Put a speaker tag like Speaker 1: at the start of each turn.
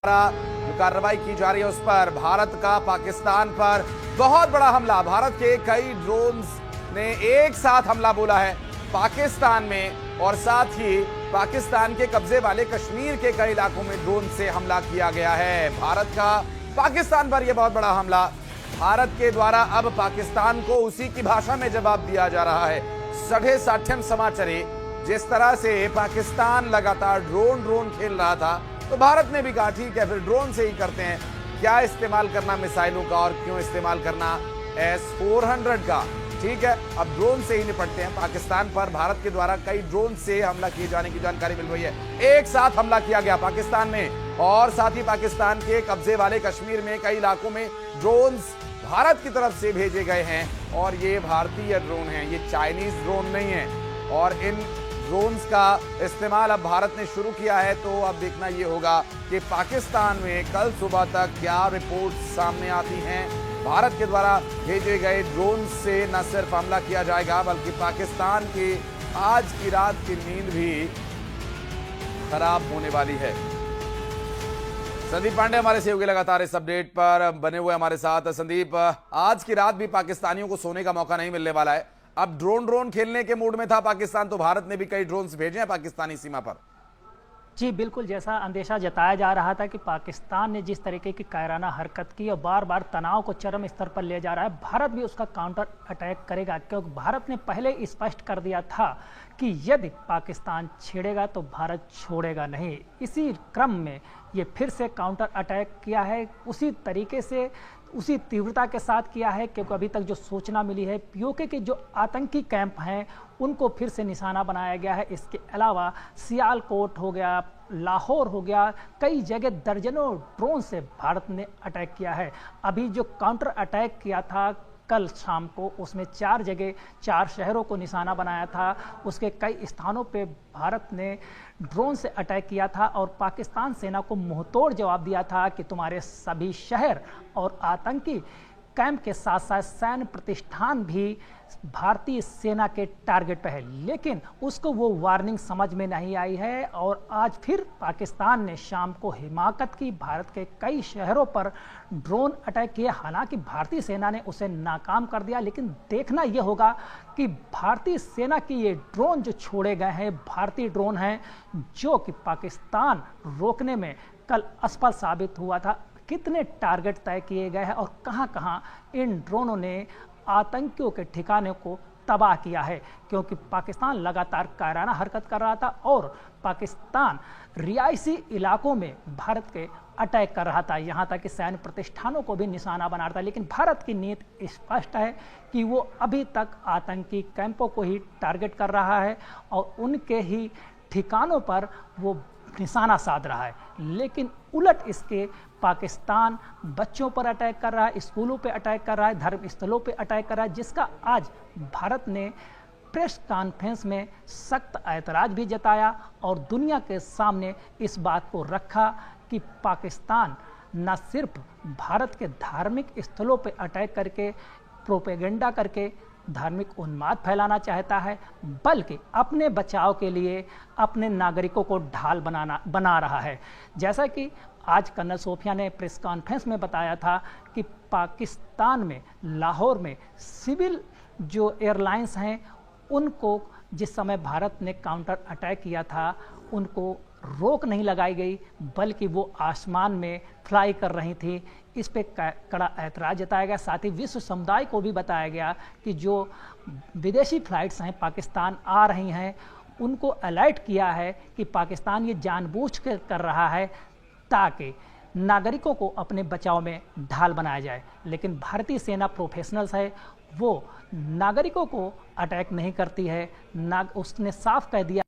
Speaker 1: जो कार्रवाई की जा रही है उस पर भारत का पाकिस्तान पर बहुत बड़ा हमला। भारत के कई ड्रोन्स ने एक साथ हमला बोला है पाकिस्तान में, और साथ ही पाकिस्तान के कब्जे वाले कश्मीर के कई इलाकों में ड्रोन से हमला किया गया है। भारत का पाकिस्तान पर यह बहुत बड़ा हमला। भारत के द्वारा अब पाकिस्तान को उसी की भाषा में जवाब दिया जा रहा है। सढ़े साठ्यम समाचारी जिस तरह से पाकिस्तान लगातार ड्रोन खेल रहा था, तो भारत ने भी कहा ठीक है फिर ड्रोन से ही करते हैं। क्या इस्तेमाल करना मिसाइलों का और क्यों इस्तेमाल करना S-400 का, ठीक है अब ड्रोन से ही निपटते हैं। पाकिस्तान पर भारत के द्वारा कई ड्रोन से हमला किए जाने की जानकारी मिल रही है। एक साथ हमला किया गया पाकिस्तान में, और साथ ही पाकिस्तान के कब्जे वाले कश्मीर में कई इलाकों में ड्रोन्स भारत की तरफ से भेजे गए हैं। और ये भारतीय ड्रोन हैं, ये चाइनीज ड्रोन नहीं है। और इन ड्रोन्स का इस्तेमाल अब भारत ने शुरू किया है, तो अब देखना ये होगा कि पाकिस्तान में कल सुबह तक क्या रिपोर्ट सामने आती हैं। भारत के द्वारा भेजे गए ड्रोन से न सिर्फ हमला किया जाएगा, बल्कि पाकिस्तान की आज की रात की नींद भी खराब होने वाली है। संदीप पांडे हमारे सहयोगी लगातार इस अपडेट पर बने हुए हमारे साथ। संदीप, आज की रात भी पाकिस्तानियों को सोने का मौका नहीं मिलने वाला है। अब ड्रोन खेलने के मूड में था पाकिस्तान, तो भारत ने भी कई ड्रोन्स भेजे हैं पाकिस्तानी सीमा पर।
Speaker 2: जी बिल्कुल, जैसा अंदेशा जताया जा रहा था कि पाकिस्तान ने जिस तरीके की कायराना हरकत की और बार बार तनाव को चरम स्तर पर ले जा रहा है, भारत भी उसका काउंटर अटैक करेगा। क्योंकि भारत ने पहले स्पष्ट कर दिया था कि यदि पाकिस्तान छेड़ेगा तो भारत छोड़ेगा नहीं। इसी क्रम में ये फिर से काउंटर अटैक किया है, उसी तरीके से उसी तीव्रता के साथ किया है। क्योंकि अभी तक जो सूचना मिली है पीओके के जो आतंकी कैंप हैं उनको फिर से निशाना बनाया गया है। इसके अलावा सियालकोट हो गया, लाहौर हो गया, कई जगह दर्जनों ड्रोन से भारत ने अटैक किया है। अभी जो काउंटर अटैक किया था कल शाम को, उसमें 4 जगह 4 शहरों को निशाना बनाया था। उसके कई स्थानों पे भारत ने ड्रोन से अटैक किया था और पाकिस्तान सेना को मुंहतोड़ जवाब दिया था कि तुम्हारे सभी शहर और आतंकी कैंप के साथ साथ सैन्य प्रतिष्ठान भी भारतीय सेना के टारगेट पर है। लेकिन उसको वो वार्निंग समझ में नहीं आई है और आज फिर पाकिस्तान ने शाम को हिमाकत की, भारत के कई शहरों पर ड्रोन अटैक किए। हालांकि भारतीय सेना ने उसे नाकाम कर दिया, लेकिन देखना यह होगा कि भारतीय सेना की ये ड्रोन जो छोड़े गए हैं भारतीय ड्रोन हैं, जो कि पाकिस्तान रोकने में कल असफल साबित हुआ था। कितने टारगेट तय किए गए हैं और कहां-कहां इन ड्रोनों ने आतंकियों के ठिकाने को तबाह किया है। क्योंकि पाकिस्तान लगातार कायराना हरकत कर रहा था और पाकिस्तान रिहायशी इलाकों में भारत के अटैक कर रहा था, यहाँ तक कि सैन्य प्रतिष्ठानों को भी निशाना बना रहा था। लेकिन भारत की नीति स्पष्ट है कि वो अभी तक आतंकी कैंपों को ही टारगेट कर रहा है और उनके ही ठिकानों पर वो निशाना साध रहा है। लेकिन उलट इसके पाकिस्तान बच्चों पर अटैक कर रहा है, स्कूलों पे अटैक कर रहा है, धर्म स्थलों पे अटैक कर रहा है, जिसका आज भारत ने प्रेस कॉन्फ्रेंस में सख्त ऐतराज भी जताया और दुनिया के सामने इस बात को रखा कि पाकिस्तान न सिर्फ भारत के धार्मिक स्थलों पे अटैक करके प्रोपेगेंडा करके धार्मिक उन्माद फैलाना चाहता है, बल्कि अपने बचाव के लिए अपने नागरिकों को ढाल बना रहा है। जैसा कि आज कर्नल सोफिया ने प्रेस कॉन्फ्रेंस में बताया था कि पाकिस्तान में लाहौर में सिविल जो एयरलाइंस हैं उनको जिस समय भारत ने काउंटर अटैक किया था उनको रोक नहीं लगाई गई, बल्कि वो आसमान में फ्लाई कर रही थी। इस पे कड़ा ऐतराज जताया गया। साथ ही विश्व समुदाय को भी बताया गया कि जो विदेशी फ्लाइट्स हैं पाकिस्तान आ रही हैं उनको अलर्ट किया है कि पाकिस्तान ये जानबूझ कर रहा है ताकि नागरिकों को अपने बचाव में ढाल बनाया जाए। लेकिन भारतीय सेना प्रोफेशनल्स है, वो नागरिकों को अटैक नहीं करती है। उसने साफ कह दिया